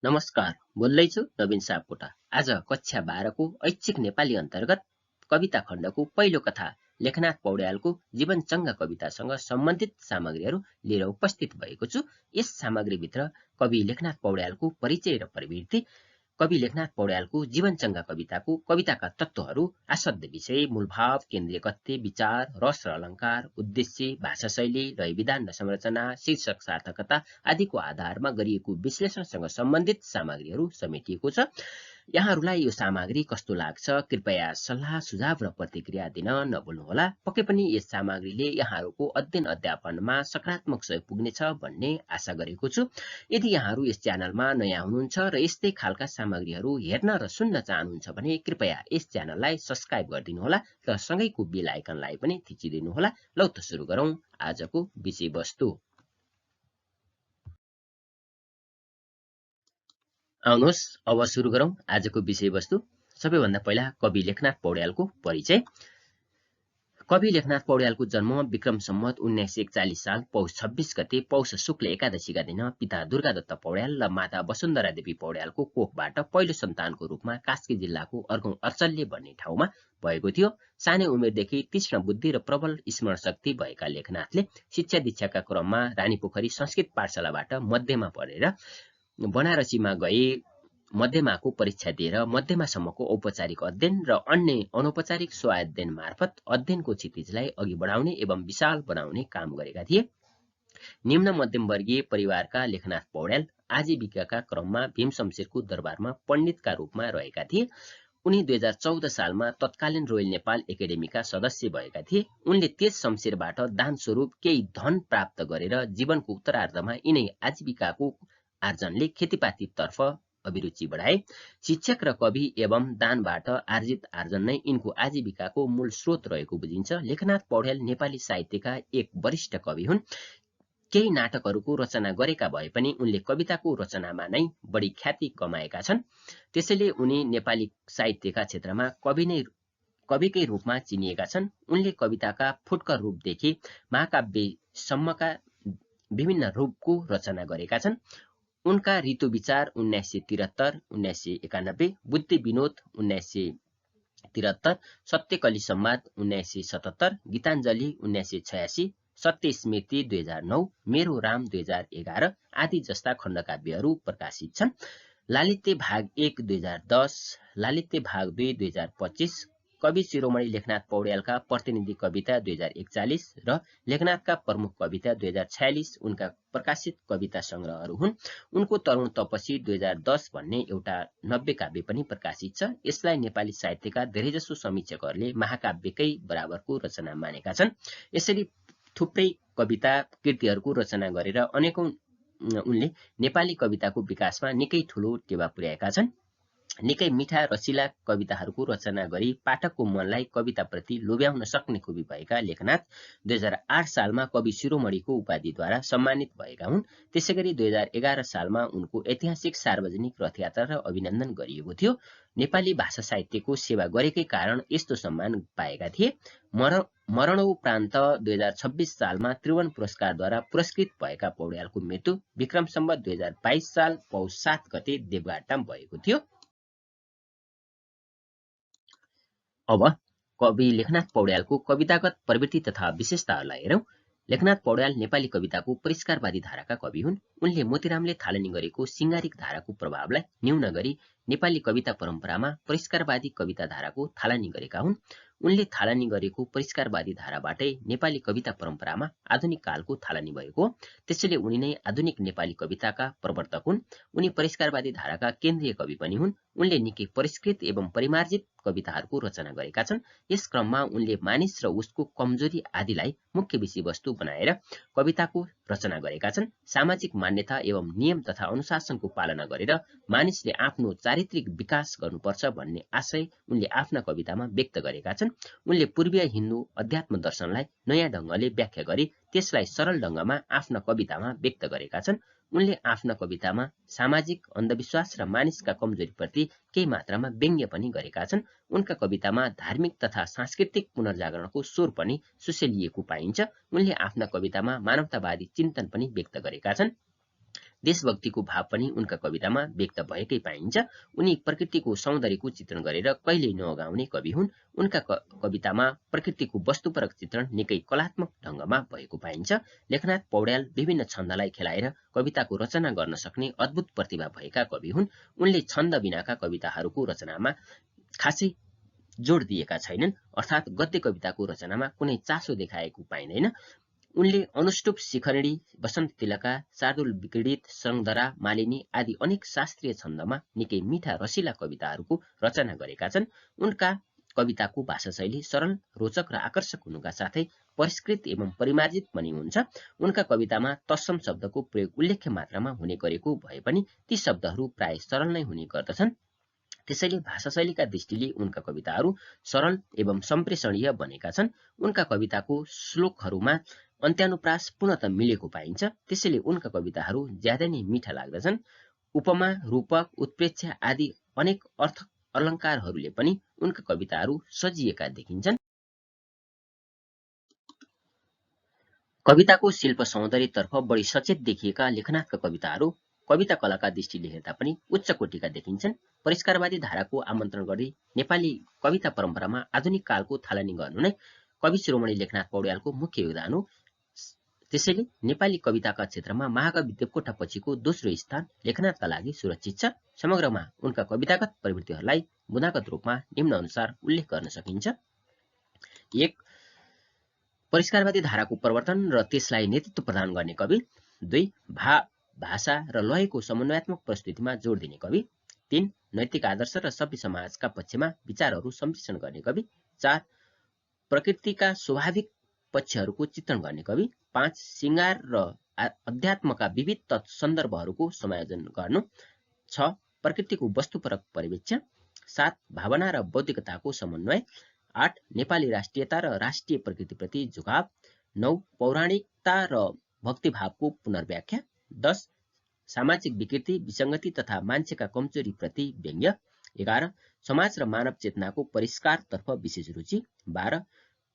नमस्कार, बोल्दैछु नवीन सापकोटा। आज कक्षा 12को ऐच्छिक नेपाली अन्तर्गत कविता खण्डको पहिलो कथा लेखनाथ पौड्यालको जीवनचङ्गा कवितासँग सम्बन्धित सामग्रीहरू लिएर उपस्थित भएको छु। यस सामग्रीभित्र कवि लेखनाथ पौड्यालको परिचय र प्रवृत्ति, कवि लेखनाथ पौड्यालको जीवनचङ्गा कविताको कविताका तत्त्वहरू, आसद्य विषय, मूलभाव, केन्द्रीय कथ्य, विचार, रस र अलङ्कार, उद्देश्य, भाषाशैली, लयविधान र संरचना, शीर्षक, सार्थकता आदिको आधारमा गरिएको विश्लेषणसँग सम्बन्धित सामग्रीहरू समेटिएको छ। यहाँहरूलाई यो सामग्री कस्तो लाग्छ कृपया सल्लाह सुझाव र प्रतिक्रिया दिन नभुल्नुहोला। पक्कै पनि यस सामग्रीले यहाँहरूको अध्ययन अध्यापनमा सकारात्मक सहयोग पुग्नेछ भन्ने आशा गरेको छु। यदि यहाँहरू यस च्यानलमा नयाँ हुनुहुन्छ र यस्तै खालका सामग्रीहरू हेर्न र सुन्न चाहनुहुन्छ भने कृपया यस च्यानललाई सब्स्क्राइब गरिदिनुहोला र सँगैको बेल आइकनलाई पनि थिचिदिनुहोला। लौ त सुरु गरौँ आजको विषयवस्तु। आउनुहोस् अब सुरु गरौँ आजको विषयवस्तु। सबैभन्दा पहिला कवि लेखनाथ पौड्यालको परिचय। कवि लेखनाथ पौड्यालको जन्म विक्रम सम्वत 1941 साल पौष 26 गते पौष शुक्ल एकादशीका दिन पिता दुर्गादत्त पौड्याल र माता वसुन्धरा देवी पौड्यालको कोखबाट पहिलो सन्तानको रूपमा कास्की जिल्लाको अर्गौं अर्चल्य भन्ने ठाउँमा भएको थियो। सानै उमेरदेखि तीक्ष्ण बुद्धि र प्रबल स्मरण शक्ति भएका लेखनाथले शिक्षा दीक्षाका क्रममा रानीपोखरी संस्कृत पाठशालाबाट मध्यमा पढेर बनारसीमा गए। मध्यमाको परीक्षा दिएर मध्यमासम्मको औपचारिक अध्ययन र अन्य अनौपचारिक स्वाध्ययन मार्फत अध्ययनको क्षितिजलाई अघि बढाउने एवं विशाल बनाउने काम गरेका थिए। निम्न मध्यमवर्गीय परिवारका लेखनाथ पौड्याल आजीविकाका क्रममा भीम शमशेरको दरबारमा पण्डितका रूपमा रहेका थिए। उनी 2014 सालमा तत्कालीन रोयल नेपाल एकाडेमीका सदस्य भएका थिए। उनले तेज शमशेरबाट दान स्वरूप केही धन प्राप्त गरेर जीवनको उत्तरार्धमा यिनै आजीविकाको आर्जनले खेतीपातीतर्फ अभिरुचि बढाए। शिक्षक र कवि एवं दानबाट आर्जित आर्जन नै यिनको आजीविकाको मूल स्रोत रहेको बुझिन्छ। लेखनाथ पौड्याल नेपाली साहित्यका एक वरिष्ठ कवि हुन्। केही नाटकहरूको रचना गरेका भए पनि उनले कविताको रचनामा नै बढी ख्याति कमाएका छन्। त्यसैले उनी नेपाली साहित्यका क्षेत्रमा कविकै रूपमा चिनिएका छन्। उनले कविताका फुटकर रूपदेखि महाकाव्यसम्मका विभिन्न रूपको रचना गरेका छन्। उनका ऋतु विचार 1973, 1991, बुद्धि विनोद 1973, सत्यकली संवाद 1977, गीताञ्जली 1986, सत्य स्मृति 2009, मेरो राम 2011 आदि जस्ता खण्डकाव्यहरू प्रकाशित छन्। लालित्य भाग 1 2010, लालित्य भाग 2 2025, कवि शिरोमणि लेखनाथ पौड्यालका प्रतिनिधि कविता 2041 र लेखनाथका प्रमुख कविता 2046 उनका प्रकाशित कविता संग्रहहरू हुन्। उनको तरुण तपसी 2010 भन्ने एउटा नव्य काव्य पनि प्रकाशित छ। यसलाई नेपाली साहित्यका धेरैजसो समीक्षकहरूले महाकाव्यकै बराबरको रचना मानेका छन्। यसरी थुप्रै कविता कृतिहरूको रचना गरेर अनेकौं उनले नेपाली कविताको विकासमा निकै ठूलो टेवा पुर्याएका छन्। निकै मिठा रसिला कविताहरूको रचना गरी पाठकको मनलाई कविताप्रति लोभ्याउन सक्ने खुबी भएका लेखनाथ 2008 सालमा कवि शिरोमणिको उपाधिद्वारा सम्मानित भएका हुन्। त्यसैगरी 2011 सालमा उनको ऐतिहासिक सार्वजनिक रथयात्रा र अभिनन्दन गरिएको थियो। नेपाली भाषा साहित्यको सेवा गरेकै कारण यस्तो सम्मान पाएका थिए। मरणोपरान्त 2026 सालमा त्रिभुवन पुरस्कारद्वारा पुरस्कृत भएका पौड्यालको मृत्यु विक्रम सम्वत 2022 साल पौष 7 गते देवघाटमा भएको थियो। अब कवि लेखनाथ पौड्यालको कवितागत प्रवृत्ति तथा विशेषताहरूलाई हेरौं। लेखनाथ पौड्याल नेपाली कविताको परिष्कारवादी धाराका कवि हुन्। उनले मोतीरामले थालनी गरेको सिंगारिक धाराको प्रभावलाई न्यून गरी नेपाली कविता परम्परामा परिष्कारवादी कविता धाराको थालनी गरेका हुन्। उनले थालनी गरेको परिष्कारवादी धाराबाटै नेपाली कविता परम्परामा आधुनिक कालको थालनी भएको हो। त्यसैले उनी नै आधुनिक नेपाली कविताका प्रवर्तक हुन्। उनी परिष्कारवादी धाराका केन्द्रीय कवि पनि हुन्। उनले निकै परिष्कृत एवं परिमार्जित कविताहरूको रचना गरेका छन्। यस क्रममा उनले मानिस र उसको कमजोरी आदिलाई मुख्य विषयवस्तु बनाएर कविताको रचना गरेका छन्। सामाजिक मान्यता एवं नियम तथा अनुशासनको पालना गरेर मानिसले आफ्नो चारित्रिक विकास गर्नुपर्छ भन्ने आशय उनले आफ्ना कवितामा व्यक्त गरेका छन्। उनले पूर्वीय हिन्दू अध्यात्म दर्शनलाई नयाँ ढंगले व्याख्या गरी त्यसलाई सरल ढंगमा आफ्ना कवितामा व्यक्त गरेका छन्। उनले आफ्ना कवितामा सामाजिक अन्धविश्वास र मानिसका कमजोरीप्रति केही मात्रामा व्यङ्ग्य पनि गरेका छन्। उनका कवितामा धार्मिक तथा सांस्कृतिक पुनर्जागरणको स्वर पनि सुसेलिएको पाइन्छ। उनले आफ्ना कवितामा मानवतावादी चिन्तन पनि व्यक्त गरेका छन्। देशभक्तिको भाव पनि उनका कवितामा व्यक्त भएकै पाइन्छ। उनी प्रकृतिको सौन्दर्यको चित्रण गरेर कहिल्यै नअगाउने कवि हुन्। उनका कवितामा प्रकृतिको वस्तुपरक चित्रण निकै कलात्मक ढङ्गमा भएको पाइन्छ। लेखनाथ पौड्याल विभिन्न छन्दलाई खेलाएर कविताको रचना गर्न सक्ने अद्भुत प्रतिभा भएका कवि हुन्। उनले छन्द बिनाका कविताहरूको रचनामा खासै जोड दिएका छैनन्, अर्थात् गद्य कविताको रचनामा कुनै चासो देखाएको पाइँदैन। उनले अनुष्टुप, शिखरिणी, वसन्त तिलका, शार्दूल विक्रीडित, सरङधरा, मालिनी आदि अनेक शास्त्रीय छन्दमा निकै मिठा रसिला कविताहरूको रचना गरेका छन्। उनका कविताको भाषाशैली सरल, रोचक र आकर्षक हुनुका साथै परिष्कृत एवं परिमार्जित पनि हुन्छ। उनका कवितामा तत्सम शब्दको प्रयोग उल्लेख्य मात्रामा हुने गरेको भए पनि ती शब्दहरू प्राय सरल नै हुने गर्दछन्। त्यसैले भाषाशैलीका दृष्टिले उनका कविताहरू सरल एवं सम्प्रेषणीय बनेका छन्। उनका कविताको श्लोकहरूमा अन्त्यानुप्रास पूर्णतः मिलेको पाइन्छ। त्यसैले उनका कविताहरू ज्यादै नै मिठा लाग्दछन्। उपमा, रूपक, उत्प्रेक्षा आदि अनेक अर्थ अलङ्कारहरूले पनि उनका कविताहरू सजिएका देखिन्छन्। कविताको शिल्प सौन्दर्यतर्फ बढी सचेत देखिएका लेखनाथका कविताहरू कविता कलाका दृष्टिले हेर्दा पनि उच्च कोटिका देखिन्छन्। परिष्कारवादी धाराको आमन्त्रण गरी नेपाली कविता परम्परामा आधुनिक कालको थालनी गर्नु नै कवि शिरोमणि लेखनाथ पौड्यालको मुख्य योगदान हो। त्यसैले नेपाली कविताका क्षेत्रमा महाकवि देवकोटा पछिको दोस्रो स्थान लेखनाथका लागि सुरक्षित छ। समग्रमा उनका कवितागत प्रवृत्तिहरूलाई बुँदागत रूपमा निम्न अनुसार उल्लेख गर्न सकिन्छ। 1. परिष्कारवादी धाराको प्रवर्तन र त्यसलाई नेतृत्व प्रदान गर्ने कवि। 2. भाषा र लयको समन्वयात्मक प्रस्तुतिमा जोड दिने कवि। 3. नैतिक आदर्श र सभ्य समाजका पक्षमा विचारहरू सम्प्रेषण गर्ने कवि। 4. प्रकृतिका स्वाभाविक पक्षहरूको चित्रण गर्ने कवि। 5. श्रृङ्गार र अध्यात्मका विविध सन्दर्भहरूको संयोजन गर्नु। 6. प्रकृतिको वस्तुपरक पर्यवेक्षण। 7. भावना र बौद्धिकताको समन्वय। 8. नेपाली राष्ट्रियता र राष्ट्रिय प्रकृतिप्रति झुकाव। 9. पौराणिकता र भक्तिभावको पुनर्व्याख्या। 10. सामाजिक विकृति, विसङ्गति तथा मान्छेका कमजोरीप्रति व्यङ्ग्य। 11. समाज र मानव चेतनाको परिष्कारतर्फ विशेष रुचि। 12.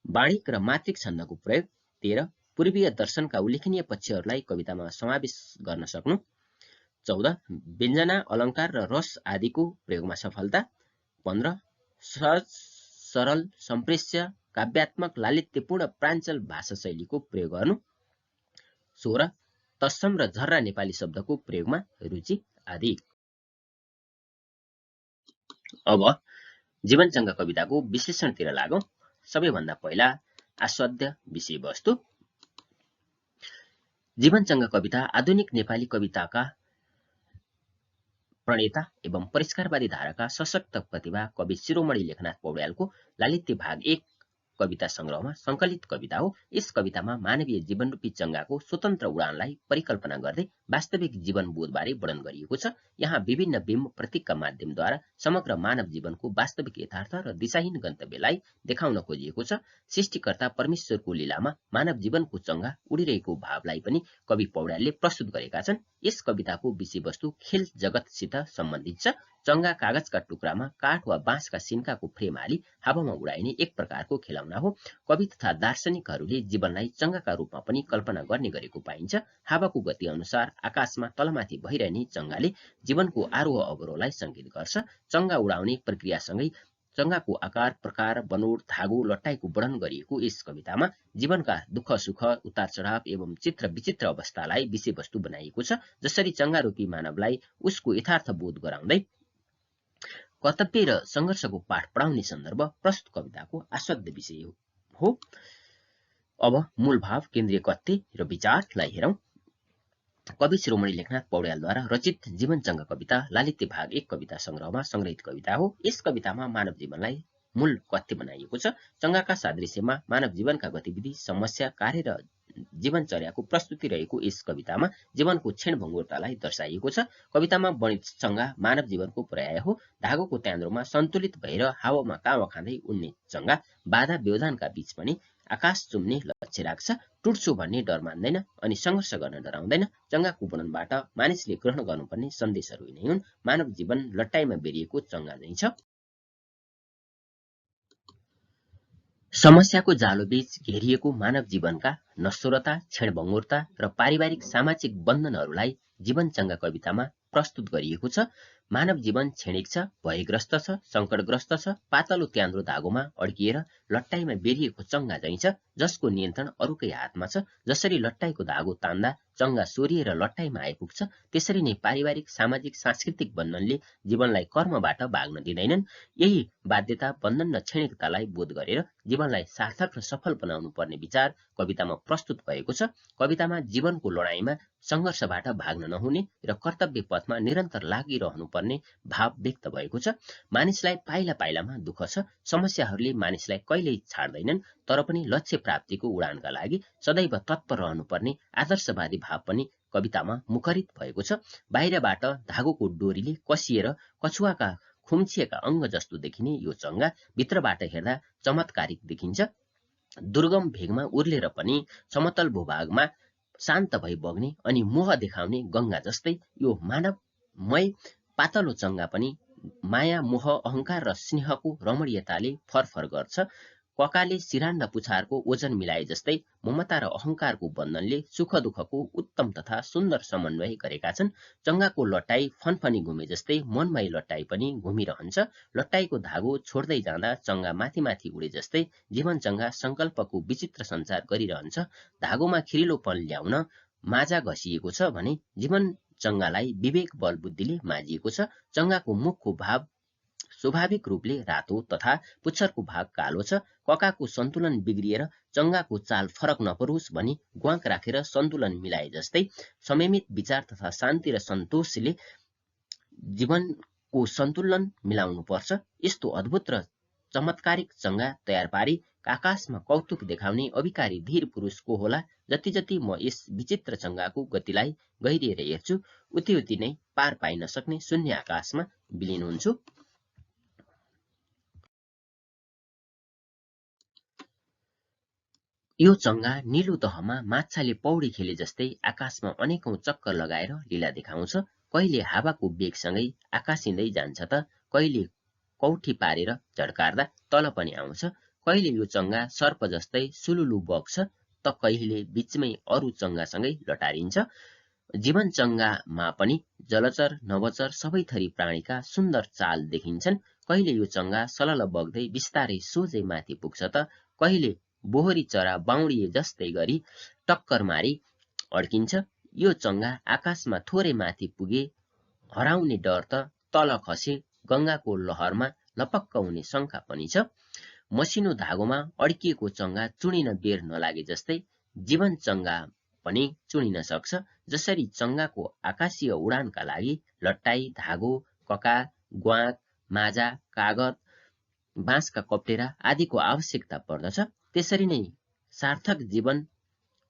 वाणिक र मात्रिक छन्दको प्रयोग। 13. पूर्वीय दर्शनका उल्लेखनीय पक्षहरूलाई कवितामा समावेश गर्न सक्नु। 14. व्यञ्जना, अलङ्कार र रस आदिको प्रयोगमा सफलता। 15. सहज, सरल, सम्प्रेष्य, काव्यात्मक, लालित्यपूर्ण प्राञ्चल भाषाशैलीको प्रयोग गर्नु। 16. तत्सम र झर्रा नेपाली शब्दको प्रयोगमा रुचि आदि। अब जीवनचङ्गा कविताको विश्लेषणतिर लागौं। सबैभन्दा पहिला आस्वाद्य विषयवस्तु। जीवनचङ्गा कविता आधुनिक नेपाली कविताका प्रणेता एवं परिष्कारवादी धाराका सशक्त प्रतिभा कवि शिरोमणि लेखनाथ पौड्यालको लालित्य भाग 1 कविता संग्रहमा संकलित कविता हो। यस कवितामा मानवीय जीवनरूपी चङ्गाको स्वतन्त्र उडानलाई परिकल्पना गर्दै वास्तविक जीवन बोधबारे वर्णन गरिएको छ। यहाँ विभिन्न बिम्ब प्रतीकका माध्यमद्वारा समग्र मानव जीवनको वास्तविक यथार्थ र दिशाहीन गन्तव्यलाई देखाउन खोजिएको छ। सृष्टिकर्ता परमेश्वरको लीलामा मानव जीवनको चङ्गा उडिरहेको भावलाई पनि कवि पौड्यालले प्रस्तुत गरेका छन्। यस कविताको विषयवस्तु खेल जगतसित सम्बन्धित छ। चङ्गा कागजका टुक्रामा काठ वा बाँसका सिन्काको फ्रेम हाली हावामा उडाइने एक प्रकारको खेलौना हो। कवि तथा दार्शनिकहरूले जीवनलाई चङ्गाका रूपमा पनि कल्पना गर्ने गरेको पाइन्छ। हावाको गति अनुसार आकाशमा तलमाथि भइरहने चङ्गाले जीवनको आरोह अवरोहलाई सङ्केत गर्छ। चङ्गा उडाउने प्रक्रियासँगै चङ्गाको आकार, प्रकार, बनोट, धागो, लट्टाइको वर्णन गरिएको यस कवितामा जीवनका दुःख सुख, उतार चढाव एवं चित्र विचित्र अवस्थालाई विषयवस्तु बनाइएको छ। जसरी चङ्गारूपी मानवलाई उसको यथार्थ बोध गराउँदै कर्तव्य र सङ्घर्षको पाठ पढाउने सन्दर्भ प्रस्तुत कविताको आस्वाद्य विषय हो। अब मूल भाव, केन्द्रीय कथ्य र विचारलाई हेरौं। कवि शिरोमणि लेखनाथ पौड्यालद्वारा रचित जीवनचङ्गा कविता लालित्य भाग 1 कविता संग्रहमा संग्रहित कविता हो। यस कवितामा मानव जीवनलाई मूल कथ्य बनाइएको छ। चङ्गाका सादृश्यमा मानव जीवनका गतिविधि, समस्या, कार्य र जीवनचर्याको प्रस्तुति रहेको यस कवितामा जीवनको क्षणभङ्गुरतालाई दर्शाइएको छ। कवितामा वर्णित चङ्गा मानव जीवनको पर्याय हो। धागोको त्यान्द्रोमा सन्तुलित भएर हावामा काँवा खाँदै उड्ने चङ्गा बाधा व्यवधानका बीच पनि आकाश चुम्ने लक्ष्य राख्छ। टुट्छु भन्ने डर मान्दैन अनि सङ्घर्ष गर्न डराउँदैन। चङ्गाको वर्णनबाट मानिसले ग्रहण गर्नुपर्ने सन्देशहरू नै हुन्। मानव जीवन लट्टाइमा बेरिएको चङ्गा नै छ। समस्याको जालो बीच घेरिएको मानव जीवनका नश्वरता, क्षणभङ्गुरता र पारिवारिक सामाजिक बन्धनहरूलाई जीवनचंगा कवितामा प्रस्तुत गरिएको छ। मानव जीवन क्षणिक छ, भयग्रस्त छ, संकटग्रस्त छ, पातलो त्यान्द्रो धागोमा अड्किएर लट्टाइमा बेरिएको चंगा झैं छ, जसको नियन्त्रण अरूकै हातमा छ। जसरी लट्टाइको धागो तान्दा चंगा सोरिएर लट्टाइमा आइपुग्छ, त्यसरी नै पारिवारिक, सामाजिक, सांस्कृतिक बन्धनले जीवनलाई कर्मबाट भाग्न दिँदैनन्। यही बाध्यता, बन्धन र क्षणिकतालाई बोध गरेर जीवनलाई सार्थक र सफल बनाउनु पर्ने विचार कवितामा प्रस्तुत भएको छ। कवितामा जीवनको लडाईँमा संघर्षबाट भाग्न नहुने र कर्तव्य पथमा निरन्तर लागिरहनु पर्ने भाव व्यक्त भएको छ। मानिसलाई पाइला पाइलामा दुःख छ, समस्याहरूले मानिसलाई कहिल्यै छाड्दैनन्, तर पनि लक्ष्य प्राप्तिको उडानका लागि सदैव तत्पर रहनुपर्ने आदर्शवादी भाव पनि कवितामा मुखरित भएको छ। बाहिरबाट धागोको डोरीले कसिएर कछुवाका खुम्चिएका अङ्ग जस्तो देखिने यो चंगा भित्रबाट हेर्दा चमत्कारिक देखिन्छ। दुर्गम भेगमा उर्लेर पनि समतल भूभागमा शान्त भई बग्ने अनि मोह देखाउने गंगा जस्तै यो मानवमय पातलो चंगा पनि माया, मोह, अहंकार र स्नेहको रमणीयताले फरफर गर्छ। ककाले सिरान र पुछारको ओजन मिलाए जस्तै ममता र अहंकारको बन्धनले सुख दुःखको उत्तम तथा सुन्दर समन्वय गरेका छन्। चंगाको लट्टाई फनफनी घुमे जस्तै मनमय लट्टाई पनि घुमिरहन्छ। लट्टाईको धागो छोड्दै जाँदा चंगा माथि माथि उडे जस्तै जीवन चंगा संकल्पको विचित्र सञ्चार गरिरहन्छ। धागोमा खिरिलोपन ल्याउन माजा घसिएको छ भने जीवन चंगालाई विवेक बल बुद्धिले माजिएको छ। चंगाको मुखको भाव स्वाभाविक रूपले रातो तथा पुच्छरको भाग कालो छ। ककाको सन्तुलन बिग्रिएर चंगाको चाल फरक नपरोस् भनी ग्वाक राखेर सन्तुलन मिलाए जस्तै संयमित विचार तथा शान्ति र सन्तोषले जीवनको सन्तुलन मिलाउनु पर्छ। यस्तो अद्भुत र चमत्कारिक चंगा तयार पारी आकाशमा कौतुक देखाउने अभिकारी धीर पुरुष को होला। जति जति म यस विचित्र चंगाको गतिलाई गहिरिएर हेर्छु, उति उति नै पार पाइन सक्ने शून्य आकाशमा विलिन हुन्छु। यो चंगा नीलो तहमा माछाले पौडी खेले जस्तै आकाशमा अनेकौं चक्कर लगाएर लीला देखाउँछ। कहिले हावाको वेगसँगै आकाशिँदै जान्छ त कहिले कौठी पारेर झड्कार्दा तल पनि आउँछ। कहिले यो चंगा सर्प जस्तै सुलुलु बग्छ त कहिले बीचमै अरू चंगासँगै लटारिन्छ। जीवन चंगामा पनि जलचर, नवचर सबै थरी प्राणीका सुन्दर चाल देखिन्छन्। कहिले यो चंगा सलल बग्दै बिस्तारै सोझै माथि पुग्छ त कहिले बोहरी चरा बाउडिए जस्तै गरी टक्कर मारी अड्किन्छ। यो चंगा आकाशमा थोरै माथि पुगे हराउने डर त तल खसे गंगाको लहरमा लपक्क हुने शंका पनि छ। मसिनो धागोमा अड्किएको चंगा चुडिन बेर नलागे जस्तै जीवन चंगा पनि चुडिन सक्छ। जसरी चंगाको आकाशीय उडानका लागि लट्टाई, धागो, कका, ग्वाक, माजा, कागज, बाँसका कप्टेरा आदिको आवश्यकता पर्दछ, त्यसरी नै सार्थक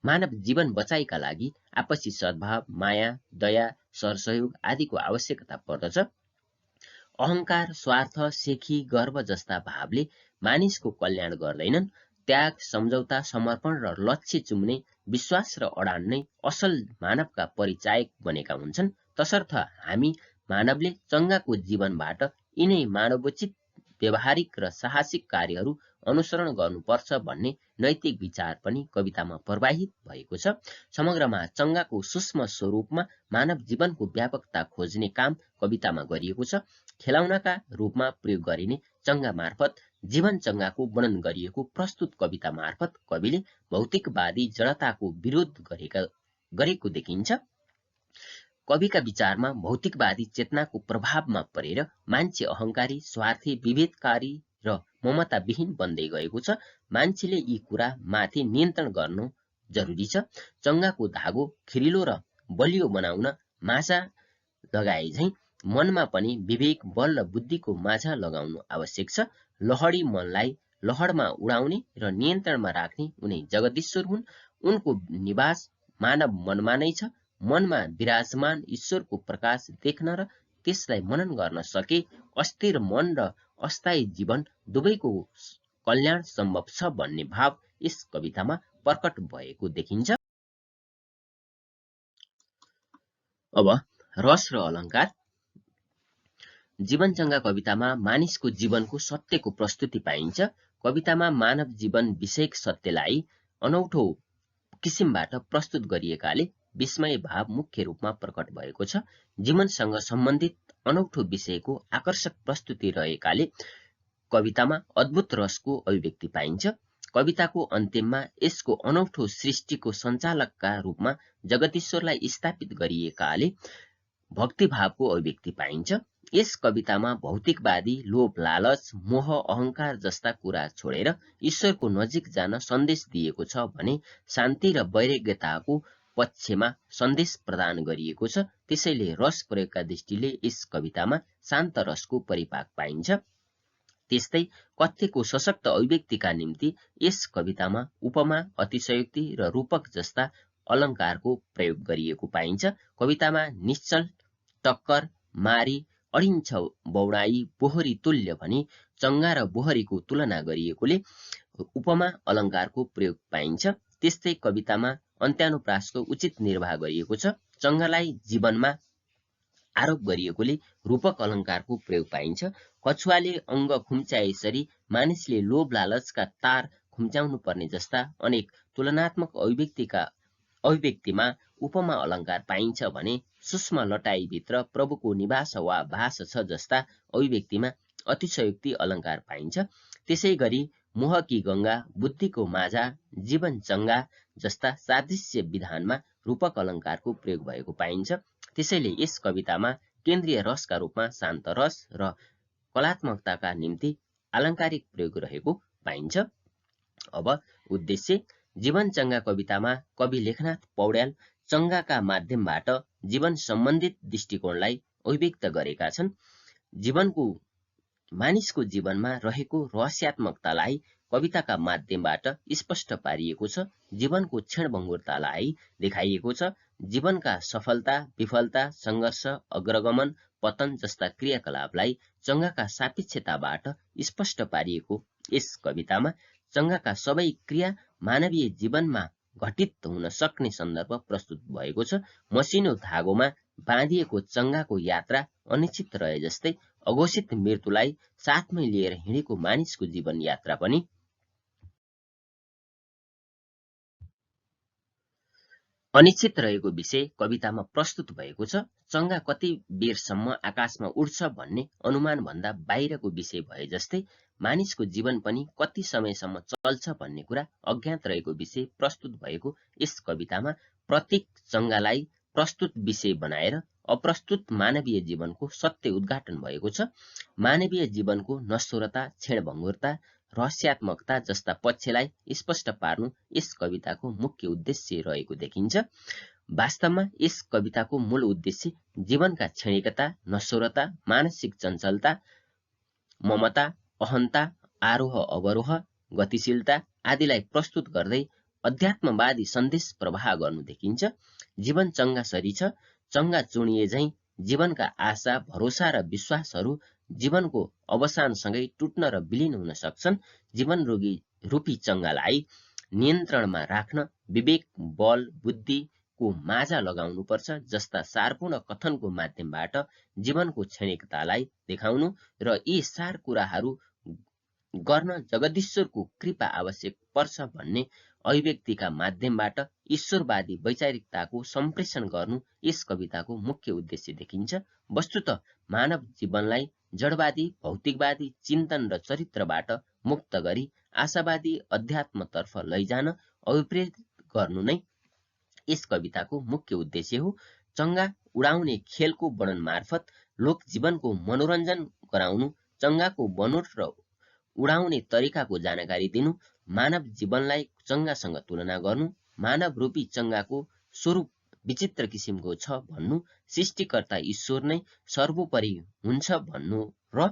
मानव जीवन बचाइका लागि आपसी सद्भाव, माया, दया, सरसहयोग आदिको आवश्यकता पर्दछ। अहंकार, स्वार्थ, सेखी, गर्व जस्ता भावले मानिसको कल्याण गर्दैनन्। त्याग, सम्झौता, समर्पण र लक्ष्य चुम्ने विश्वास र अडान नै असल मानवका परिचायक बनेका हुन्छन्। तसर्थ हामी मानवले चंगाको जीवनबाट यिनै मानवोचित व्यवहारिक र साहसिक कार्यहरू अनुसरण गर्नुपर्छ भन्ने नैतिक विचार पनि कवितामा प्रवाहित भएको छ। समग्रमा चंगाको सूक्ष्म स्वरूपमा मानव जीवनको व्यापकता खोज्ने काम कवितामा गरिएको छ। खेलौनाका रूपमा प्रयोग गरिने चंगा मार्फत जीवन चंगाको वर्णन गरिएको प्रस्तुत कविता मार्फत कविले भौतिकवादी जडताको विरोध गरेको देखिन्छ। कविका विचारमा भौतिकवादी चेतनाको प्रभावमा परेर मान्छे अहंकारी, स्वार्थी, विभेदकारी र ममताविहीन बन्दै गएको छ। मान्छेले यी कुरा माथि नियन्त्रण गर्नु जरुरी छ। चंगाको धागो खिरिलो र बलियो बनाउन माछा लगाए झैं मनमा पनि विवेक, बल र बुद्धिको माझा लगाउनु आवश्यक छ। लहडी मनलाई लहरमा उडाउने र नियन्त्रणमा राख्ने उनी जगदीश्वर हुन्। उनको निवास मानव मनमा नै छ। मनमा विराजमान ईश्वरको प्रकाश देख्न र त्यसलाई मनन गर्न सके अस्थिर मन र अस्थायी जीवन दुवैको कल्याण सम्भव छ भन्ने भाव यस कवितामा प्रकट भएको देखिन्छ। अब रस र अलंकार। जीवनचंगा कवितामा मानिसको जीवनको सत्यको प्रस्तुति पाइन्छ। कवितामा मानव जीवन विषयक सत्यलाई अनौठो किसिमबाट प्रस्तुत गरिएकाले विस्मय भाव मुख्य रूपमा प्रकट भएको छ। जीवनसँग सम्बन्धित अनौठो विषयको आकर्षक प्रस्तुति रहेकाले कवितामा अद्भुत रसको अभिव्यक्ति पाइन्छ। कविताको अन्तिममा यसको अनौठो सृष्टिको सञ्चालकका रूपमा जगदीश्वरलाई स्थापित गरिएकाले भक्तिभावको अभिव्यक्ति पाइन्छ। यस कवितामा भौतिकवादी लोभ लालच मोह अहंकार जस्ता कुरा छोडेर ईश्वरको नजिक जान सन्देश दिएको छ भने शान्ति र वैराग्यताको पक्षमा सन्देश प्रदान गरिएको छ। त्यसैले रस प्रयोगका दृष्टिले यस कवितामा शान्त रसको परिपाक पाइन्छ। त्यस्तै कथ्यको सशक्त अभिव्यक्तिका निम्ति यस कवितामा उपमा अतिशयोक्ति र रूपक जस्ता अलङ्कारको प्रयोग गरिएको पाइन्छ। कवितामा निश्चल टक्कर मारी अडिन्छ बौडाई बोहरी तुल्य भनी चङ्गा र बोहरीको तुलना गरिएकोले उपमा अलङ्कारको प्रयोग पाइन्छ। त्यस्तै कवितामा अन्त्यानुप्रासको उचित निर्वाह गरिएको छ। चङ्गालाई जीवनमा आरोप गरिएकोले रूपक अलङ्कारको प्रयोग पाइन्छ। कछुवाले अङ्ग खुम्च्याएसरी मानिसले लोभ लालचका तार खुम्च्याउनु पर्ने जस्ता अनेक तुलनात्मक अभिव्यक्तिमा उपमा अलङ्कार पाइन्छ भने सूक्ष्म लटाईभित्र प्रभुको निवास वा भाष छ जस्ता अभिव्यक्तिमा अतिशयोक्ति अलङ्कार पाइन्छ। त्यसै गरी मोहकी गङ्गा बुद्धिको माझा जीवन चङ्गा जस्ता सादृश्य विधानमा रूपक अलङ्कारको प्रयोग भएको पाइन्छ। त्यसैले यस कवितामा केन्द्रीय रसका रूपमा शान्त रस र कलात्मकताका निम्ति आलङ्कारिक प्रयोग रहेको पाइन्छ। अब उद्देश्य। जीवन चङ्गा कवितामा कवि लेखनाथ पौड्याल चङ्गाका माध्यमबाट जीवन सम्बन्धित दृष्टिकोणलाई अभिव्यक्त गरेका छन्। मानिसको जीवनमा रहेको रहस्यात्मकतालाई कविताका माध्यमबाट स्पष्ट पारिएको छ। जीवनको क्षणभङ्गुरतालाई देखाइएको छ। जीवनका सफलता विफलता सङ्घर्ष अग्रगमन पतन जस्ता क्रियाकलापलाई चङ्गाका सापेक्षताबाट स्पष्ट पारिएको यस कवितामा चङ्गाका सबै क्रिया मानवीय जीवनमा घटित हुन सक्ने सन्दर्भ प्रस्तुत भएको छ। मसिनो धागोमा बाँधिएको चङ्गाको यात्रा अनिश्चित रहे जस्तै अघोषित मृत्युलाई साथमै लिएर हिँडेको मानिसको जीवन यात्रा पनि अनिश्चित रहेको विषय कवितामा प्रस्तुत भएको छ। चङ्गा कति बेरसम्म आकाशमा उड्छ भन्ने अनुमान भन्दा बाहिरको विषय भए जस्तै मानिसको जीवन पनि कति समयसम्म चल्छ भन्ने कुरा अज्ञात रहेको विषय प्रस्तुत भएको यस कवितामा प्रत्येक चङ्गालाई प्रस्तुत विषय बनाएर अप्रस्तुत मानवीय जीवनको सत्य उद्घाटन भएको छ। मानवीय जीवनको नश्वरता क्षणभङ्गुरता रहस्यात्मकता जस्ता पक्षलाई स्पष्ट पार्नु यस कविताको मुख्य उद्देश्य रहेको देखिन्छ। वास्तवमा यस कविताको मूल उद्देश्य जीवनका क्षणिकता नश्वरता मानसिक चञ्चलता ममता अहन्ता आरोह अवरोह गतिशीलता आदिलाई प्रस्तुत गर्दै अध्यात्मवादी सन्देश प्रवाह गर्नु देखिन्छ। जीवन चङ्गा सरी छ। चङ्गा चुनिए झैं जीवनका आशा भरोसा र विश्वासहरू जीवनको अवसानसँगै टुट्न र विलीन हुन सक्छन्। जीवन रूपी चङ्गालाई नियन्त्रणमा राख्न विवेक बल बुद्धिको माझा लगाउनुपर्छ जस्ता सारपूर्ण कथनको माध्यमबाट जीवनको क्षणिकतालाई देखाउनु र यी सार कुराहरू गर्न जगदीश्वरको कृपा आवश्यक पर्छ भन्ने अभिव्यक्तिका माध्यमबाट ईश्वरवादी वैचारिकताको सम्प्रेषण गर्नु यस कविताको मुख्य उद्देश्य देखिन्छ। वस्तुतः मानव जीवनलाई जडवादी भौतिकवादी चिन्तन र चरित्रबाट मुक्त गरी आशावादी अध्यात्मतर्फ लैजान अभिप्रेरित गर्नु नै यस कविताको मुख्य उद्देश्य हो। चङ्गा उडाउने खेलको वर्णन मार्फत लोक जीवनको मनोरञ्जन गराउनु चङ्गाको बनोट र उडाउने तरिकाको जानकारी दिनु मानव जीवनलाई चङ्गासँग तुलना गर्नु मानव रूपी चङ्गाको स्वरूप विचित्र किसिमको छ भन्नु सृष्टिकर्ता ईश्वर नै सर्वोपरि हुन्छ भन्नु र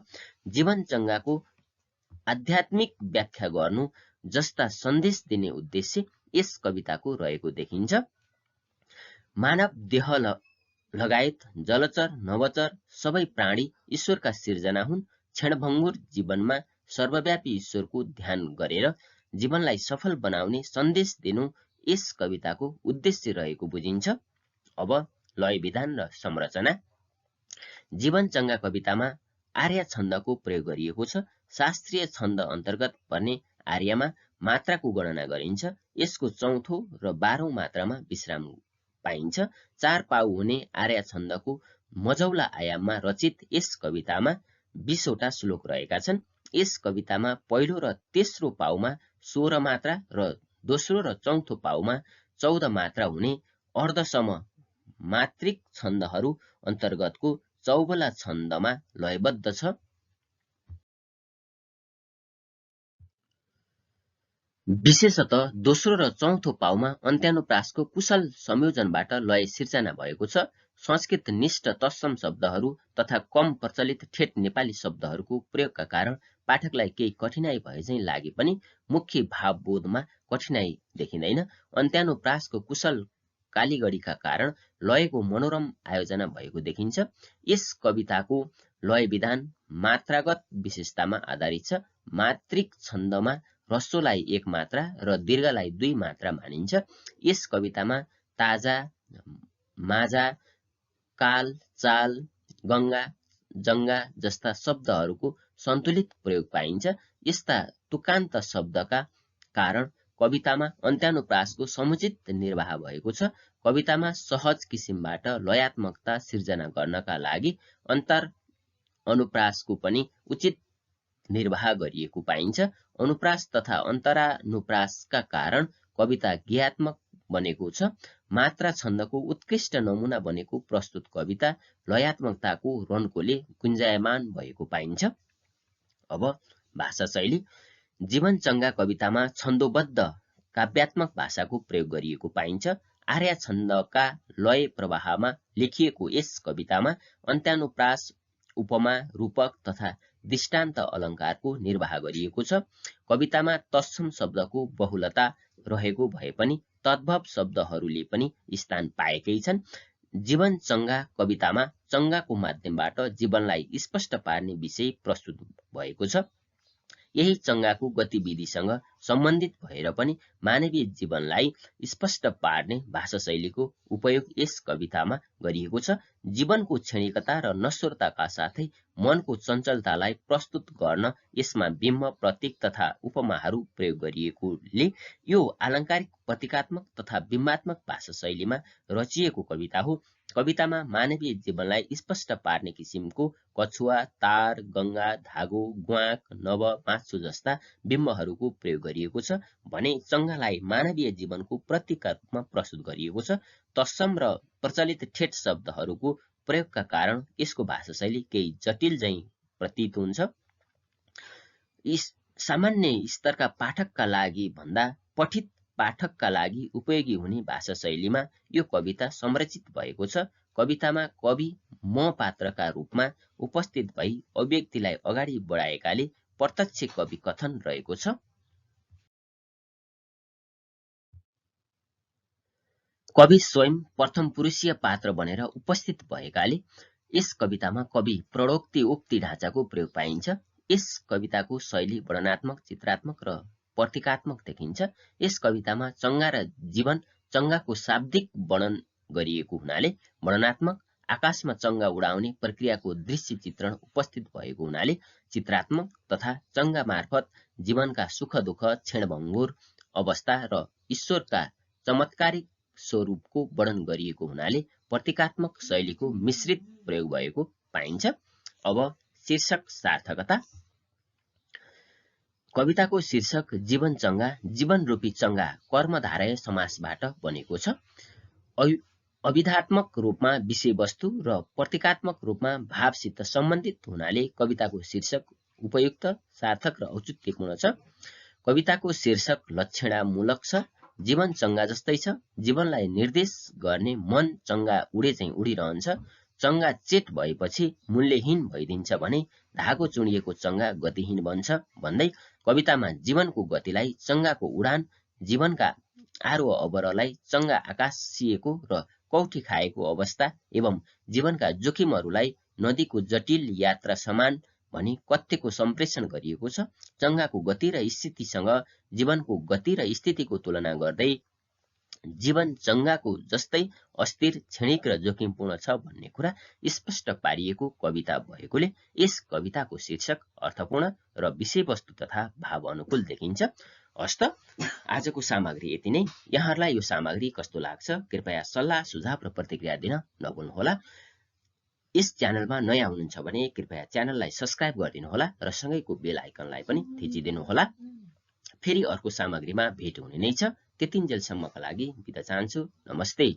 जीवन चङ्गाको आध्यात्मिक व्याख्या गर्नु जस्ता सन्देश दिने उद्देश्य यस कविताको रहेको देखिन्छ। मानव देह लगायत जलचर नवचर सबै प्राणी ईश्वरका सिर्जना हुन्। क्षणभङ्गुर जीवनमा सर्वव्यापी ईश्वरको ध्यान गरेर जीवनलाई सफल बनाउने सन्देश दिनु यस कविताको उद्देश्य रहेको बुझिन्छ। अब लय विधान र संरचना। जीवन चङ्गा कवितामा आर्या छन्दको प्रयोग गरिएको छ। शास्त्रीय छन्द अन्तर्गत पर्ने आर्यामा मात्राको गणना गरिन्छ। यसको चौथो र 12औं मात्रामा विश्राम पाइन्छ। 4 पाउ हुने आर्या छन्दको मझौला आयाममा रचित यस कवितामा 20 वटा श्लोक रहेका छन्। यस कवितामा पहिलो र तेस्रो पाउमा 16 मात्रा र दोस्रो र चौथो पाउमा 14 मात्रा हुने अर्धसम मात्रिक छन्दहरू अन्तर्गतको चौबला छन्दमा लयबद्ध छ। विशेषतः दोस्रो र चौथो पाउमा अन्त्यानुप्रासको कुशल संयोजनबाट लय सिर्जना भएको छ। संस्कृत निष्ठ तत्सम शब्दहरू तथा कम प्रचलित ठेट नेपाली शब्दहरूको प्रयोगका कारण पाठकलाई केही कठिनाई भए चाहिँ लागे पनि मुख्य भावबोधमा कठिनाई देखिँदैन। अन्त्यानुप्रासको कुशल कालीगढीका कारण लयको मनोरम आयोजना भएको देखिन्छ। यस कविताको लय विधान मात्रागत विशेषतामा आधारित छ। मात्रिक छन्दमा ह्रस्वलाई 1 मात्रा र दीर्घलाई 2 मात्रा मानिन्छ। यस कवितामा ताजा, माझा, काल, चाल, गंगा, जंगा जस्ता शब्दहरूको सन्तुलित प्रयोग पाइन्छ। यस्ता तुकान्त शब्दका कारण कवितामा अन्त्यानुप्रासको समुचित निर्वाह भएको छ। कवितामा सहज किसिमबाट लयात्मकता सिर्जना गर्नका लागि अन्तर अनुप्रासको पनि उचित निर्वाह गरिएको पाइन्छ। अनुप्रास तथा अन्तरानुप्रासका कारण कविता गेयात्मक बनेको छ। मात्रा छन्दको उत्कृष्ट नमुना बनेको प्रस्तुत कविता लयात्मकताको रन्कोले गुन्जायमान भएको पाइन्छ। अब भाषा शैली। जीवन चंगा कवितामा छन्दोबद्ध काव्यात्मक भाषाको प्रयोग गरिएको पाइन्छ। आर्या छन्दका लय प्रवाहमा लेखिएको यस कवितामा अन्त्यानुप्रास, उपमा, रूपक तथा दृष्टान्त अलङ्कारको निर्वाह गरिएको छ। कवितामा तत्सम शब्दको बहुलता रहेको भए पनि तद्भव शब्दहरूले पनि स्थान पाएकै छन्। जीवन चंगा कवितामा चंगाको माध्यमबाट जीवनलाई स्पष्ट पार्ने विषय प्रस्तुत भएको छ। यही चंगाको गतिविधिसँग सम्बन्धित भएर पनि मानवीय जीवनलाई स्पष्ट पार्ने भाषा शैलीको उपयोग यस कवितामा गरिएको छ। जीवनको क्षणिकता र नश्वरताका साथै मनको चञ्चलतालाई प्रस्तुत गर्न यसमा बिम्ब, प्रतीक तथा उपमाहरू प्रयोग गरिएकोले यो आलङ्कारिक, प्रतीकात्मक तथा बिम्बात्मक भाषा शैलीमा रचिएको कविता हो। कवितामा मानवीय जीवनलाई स्पष्ट पार्ने किसिमको कछुवा, तार, गंगा, धागो, ग्वाक, नव, मासु जस्ता बिम्बहरूको प्रयोग गरिएको छ भने चंगालाई मानवीय जीवनको प्रतीकका रूपमा प्रस्तुत गरिएको छ। तत्सम र प्रचलित ठेट शब्दहरूको प्रयोगका कारण यसको भाषा शैली केही जटिल झैं प्रतीत हुन्छ। सामान्य स्तरका पाठकका लागि भन्दा पठित पाठकका लागि उपयोगी हुने भाषा शैलीमा यो कविता संरचित भएको छ। कवितामा कवि म पात्रका रूपमा उपस्थित भई अभिव्यक्तिलाई अगाडि बढाएकाले प्रत्यक्ष कवि कथन रहेको छ। कवि स्वयं प्रथम पुरुषीय पात्र बनेर उपस्थित भएकाले यस कवितामा कवि प्रणोक्ति उक्ति ढाँचाको प्रयोग पाइन्छ। यस कविताको शैली वर्णनात्मक, चित्रात्मक र प्रतीकात्मक देखिन्छ। यस कवितामा चंगा र जीवन चंगाको शाब्दिक वर्णन गरिएको हुनाले वर्णनात्मक, आकाशमा चंगा उडाउने प्रक्रियाको दृश्य चित्रण उपस्थित भएको हुनाले चित्रात्मक तथा चंगा मार्फत जीवनका सुख दुःख, क्षणभङ्गुर अवस्था र ईश्वरका चमत्कारिक स्वरूपको वर्णन गरिएको हुनाले प्रतीकात्मक शैलीको मिश्रित प्रयोग भएको पाइन्छ। अब शीर्षक सार्थकता। कविताको शीर्षक जीवन चंगा, जीवन रूपी चंगा कर्मधारय समासबाट बनेको छ। अभिधात्मक रूपमा विषयवस्तु र प्रतीकात्मक रूपमा भावसित सम्बन्धित हुनाले कविताको शीर्षक उपयुक्त, सार्थक र औचित्यपूर्ण छ। कविताको शीर्षक लक्षणामूलक छ। जीवन चंगा जस्तै छ। जीवनलाई निर्देश गर्ने मन चंगा उडे चाहिँ उडिरहन्छ। चंगा चेत भएपछि मूल्यहीन भइदिन्छ भने धागो चुडिएको चंगा गतिहीन बन्छ भन्दै कवितामा जीवनको गतिलाई चंगाको उडान, जीवनका आरोह अवरोहलाई चंगा आकाशिएको र कौठी खाएको अवस्था एवं जीवनका जोखिमहरूलाई नदीको जटिल यात्रा समान भनी कथ्यको सम्प्रेषण गरिएको छ। चंगाको गति र स्थितिसँग जीवनको गति र स्थितिको तुलना गर्दै जीवन चंगाको जस्तै अस्थिर, क्षणिक र जोखिमपूर्ण छ भन्ने कुरा स्पष्ट पारिएको कविता भएकोले यस कविताको शीर्षक अर्थपूर्ण र विषयवस्तु तथा भाव अनुकूल देखिन्छ। हस्त आजको सामग्री यति नै। यहाँहरूलाई यो सामग्री कस्तो लाग्छ कृपया सल्लाह सुझाव र प्रतिक्रिया दिन नभुल्नुहोला। यस च्यानलमा नयाँ हुनुहुन्छ भने कृपया च्यानललाई सब्स्क्राइब गरिदिनुहोला र सँगैको बेल आइकनलाई पनि थिचिदिनुहोला। फेरि अर्को सामग्रीमा भेट हुने नै छ। त्यतिन्जेलसम्मका लागि बिदा चाहन्छु। नमस्ते।